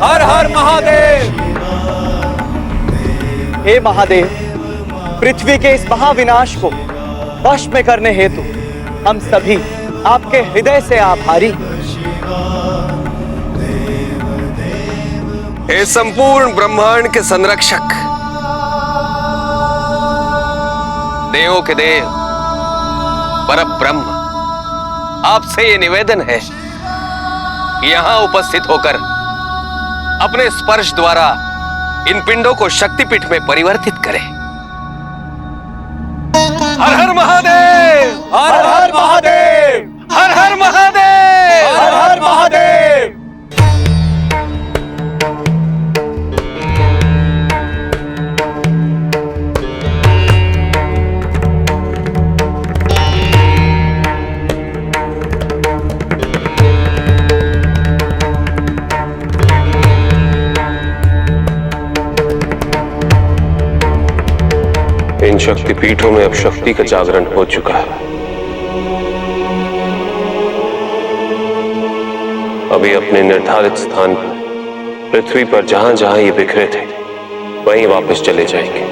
हर हर महादेव। हे महादेव, पृथ्वी के इस महाविनाश को वश में करने हेतु हम सभी आपके हृदय से आभारी। हे संपूर्ण ब्रह्मांड के संरक्षक, देवों के देव, परब्रह्म, आपसे ये निवेदन है कि यहां उपस्थित होकर अपने स्पर्श द्वारा इन पिंडों को शक्तिपीठ में परिवर्तित करें। हर हर महादेव, हर हर महादेव, हर हर महादेव, हर हर महादेव। इन शक्तिपीठों में अब शक्ति का जागरण हो चुका है। अभी अपने निर्धारित स्थान पर पृथ्वी पर जहां जहां ये बिखरे थे वहीं वापस चले जाएंगे।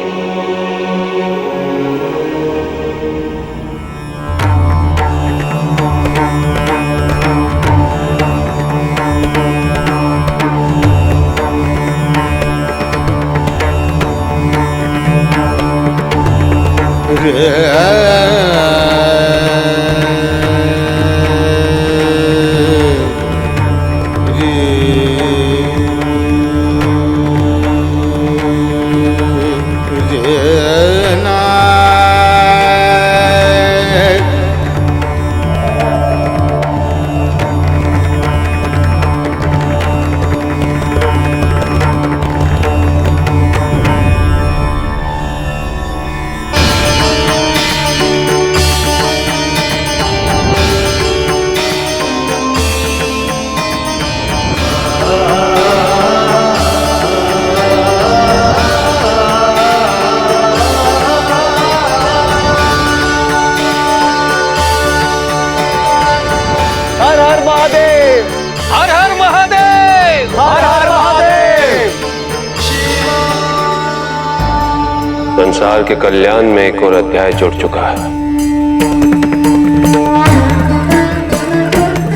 संसार के कल्याण में एक और अध्याय जुड़ चुका है।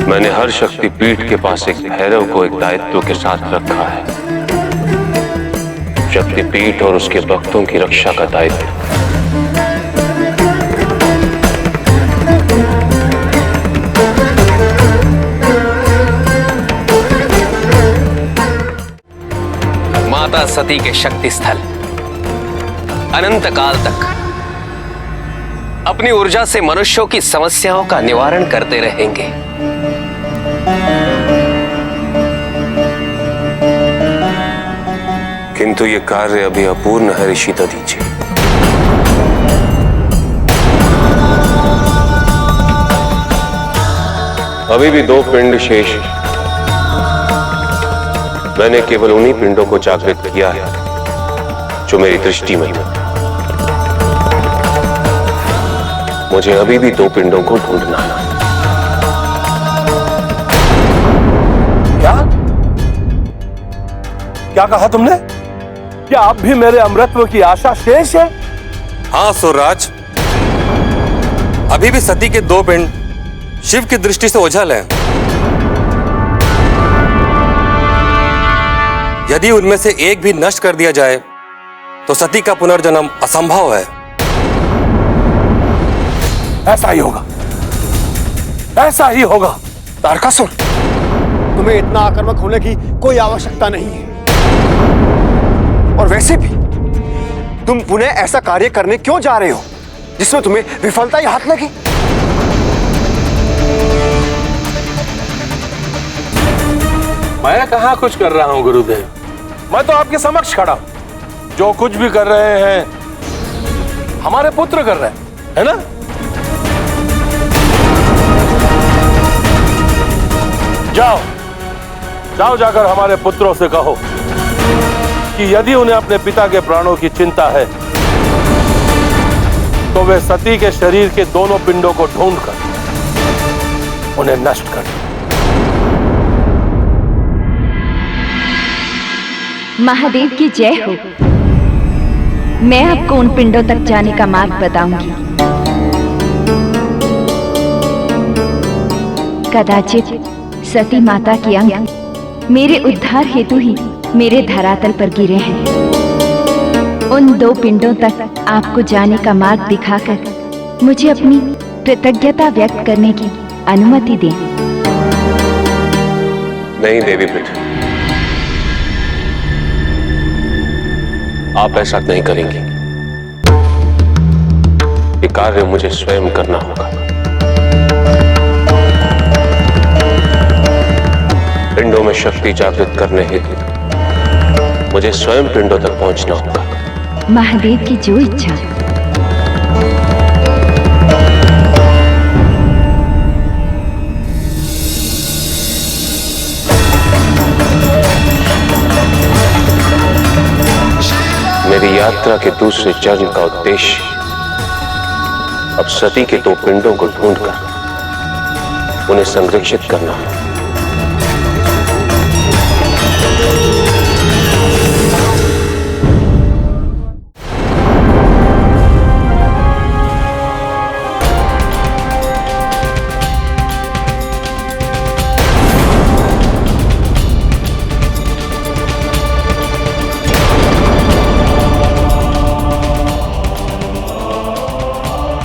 मैंने हर शक्तिपीठ के पास एक भैरव को एक दायित्व के साथ रखा है, शक्तिपीठ और उसके भक्तों की रक्षा का दायित्व। माता सती के शक्ति स्थल अनंत काल तक अपनी ऊर्जा से मनुष्यों की समस्याओं का निवारण करते रहेंगे। किंतु ये कार्य अभी अपूर्ण है ऋषि दधीचि। अभी भी 2 पिंड शेष हैं। मैंने केवल उन्हीं पिंडों को जागृत किया है जो मेरी दृष्टि में है। मुझे अभी भी 2 पिंडों को ढूंढना है। क्या कहा तुमने? क्या अब भी मेरे अमृतत्व की आशा शेष है? हाँ सूर्यराज, अभी भी सती के 2 पिंड शिव की दृष्टि से ओझल हैं। यदि उनमें से एक भी नष्ट कर दिया जाए तो सती का पुनर्जन्म असंभव है। ऐसा ही होगा, ऐसा ही होगा। तारकासुर, तुम्हें इतना आक्रामक होने की कोई आवश्यकता नहीं है। और वैसे भी तुम पुनः ऐसा कार्य करने क्यों जा रहे हो जिसमें तुम्हें विफलता ही हाथ लगी? मैं कहां कुछ कर रहा हूं गुरुदेव, मैं तो आपके समक्ष खड़ा हूं। जो कुछ भी कर रहे हैं हमारे पुत्र कर रहे हैं, है ना? जाओ जाओ, जाकर हमारे पुत्रों से कहो कि यदि उन्हें अपने पिता के प्राणों की चिंता है तो वे सती के शरीर के दोनों पिंडों को ढूंढकर उन्हें नष्ट कर दें। महादेव की जय हो। मैं आपको उन पिंडों तक जाने का मार्ग बताऊंगी। कदाचित सती माता की अंग मेरे उद्धार हेतु ही मेरे धरातल पर गिरे हैं। उन 2 पिंडों तक आपको जाने का मार्ग दिखाकर मुझे अपनी कृतज्ञता व्यक्त करने की अनुमति दें। नहीं देवी पृथ्वी, आप ऐसा नहीं करेंगी। ये कार्य मुझे स्वयं करना होगा। पिंडों में शक्ति जागृत करने हेतु मुझे स्वयं पिंडों तक पहुंचना होगा। महादेव की जो इच्छा। मेरी यात्रा के दूसरे चरण का उद्देश्य अब सती के 2 पिंडों को ढूंढकर उन्हें संरक्षित करना है।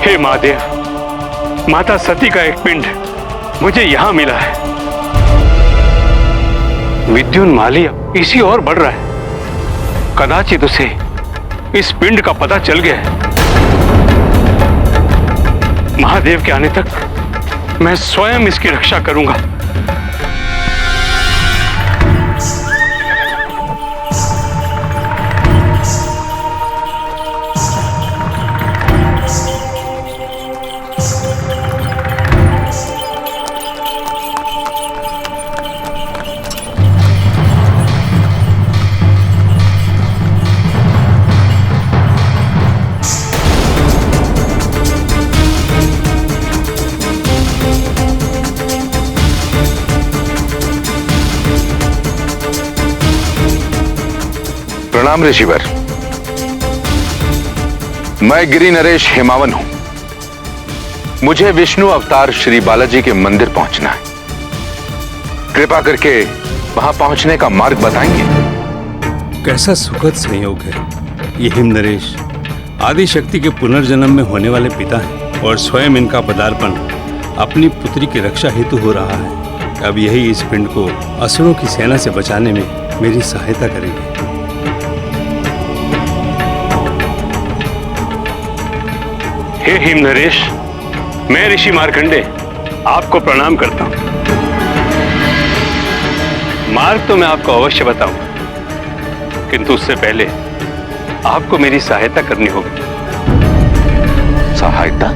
हे महादेव, माता सती का एक पिंड मुझे यहां मिला है। विद्युन्माली इसी ओर बढ़ रहा है। कदाचित उसे इस पिंड का पता चल गया है। महादेव के आने तक मैं स्वयं इसकी रक्षा करूंगा। प्रणाम ऋषिवर। मैं गिरि नरेश हेमावन हूं। मुझे विष्णु अवतार श्री बालाजी के मंदिर पहुंचना है। कृपा करके वहां पहुंचने का मार्ग बताएंगे? कैसा सुखद संयोग है। ये हिमनरेश आदि शक्ति के पुनर्जन्म में होने वाले पिता हैं और स्वयं इनका पदार्पण अपनी पुत्री की रक्षा हेतु हो रहा है। अब यही इस पिंड को असुरों की सेना से बचाने में मेरी सहायता करेंगे। हे हिमनरेश, मैं ऋषि मार्कंडे आपको प्रणाम करता हूं। मार्ग तो मैं आपको अवश्य बताऊं, किंतु उससे पहले आपको मेरी सहायता करनी होगी। सहायता?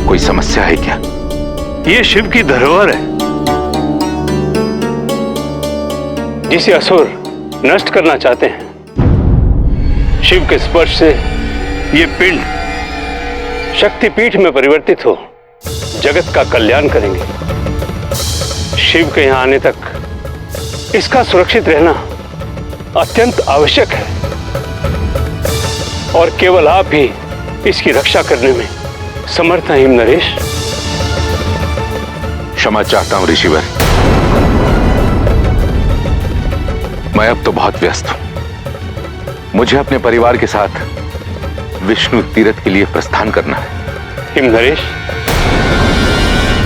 कोई समस्या है क्या? ये शिव की धरोहर है, जिसे असुर नष्ट करना चाहते हैं। शिव के स्पर्श से ये पिंड शक्तिपीठ में परिवर्तित हो जगत का कल्याण करेंगे। शिव के यहां आने तक इसका सुरक्षित रहना अत्यंत आवश्यक है और केवल आप ही इसकी रक्षा करने में समर्थ हैं हिमनरेश। क्षमा चाहता हूं ऋषिवर, मैं अब तो बहुत व्यस्त हूं। मुझे अपने परिवार के साथ विष्णु तीर्थ के लिए प्रस्थान करना है। हिमनरेश,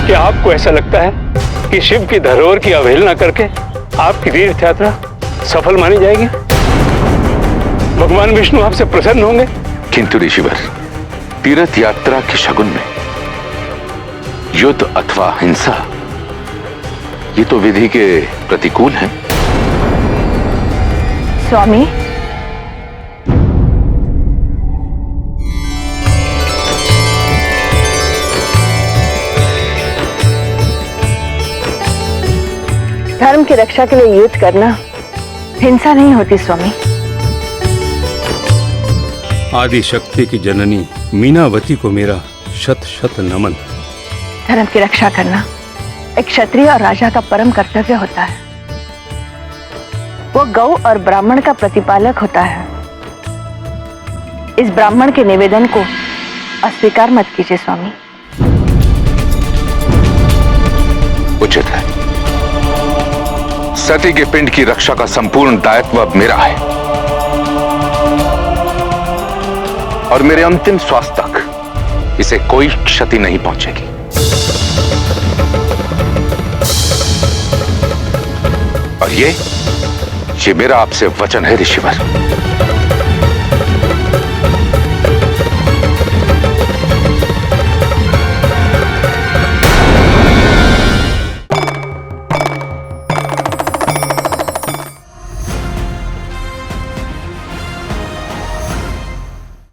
क्या आपको ऐसा लगता है कि शिव की धरोहर की अवहेलना करके आपकी तीर्थ यात्रा सफल मानी जाएगी? भगवान विष्णु आपसे प्रसन्न होंगे? किंतु ऋषिवर, तीर्थ यात्रा के शगुन में युद्ध अथवा हिंसा, ये तो विधि के प्रतिकूल है। स्वामी, धर्म की रक्षा के लिए युद्ध करना हिंसा नहीं होती स्वामी। आदि शक्ति की जननी मीनावती को मेरा शत शत नमन। धर्म की रक्षा करना एक क्षत्रिय और राजा का परम कर्तव्य होता है। वो गौ और ब्राह्मण का प्रतिपालक होता है। इस ब्राह्मण के निवेदन को अस्वीकार मत कीजिए स्वामी। उचित है। सती के पिंड की रक्षा का संपूर्ण दायित्व अब मेरा है और मेरे अंतिम श्वास तक इसे कोई क्षति नहीं पहुंचेगी। और ये मेरा आपसे वचन है ऋषिवर।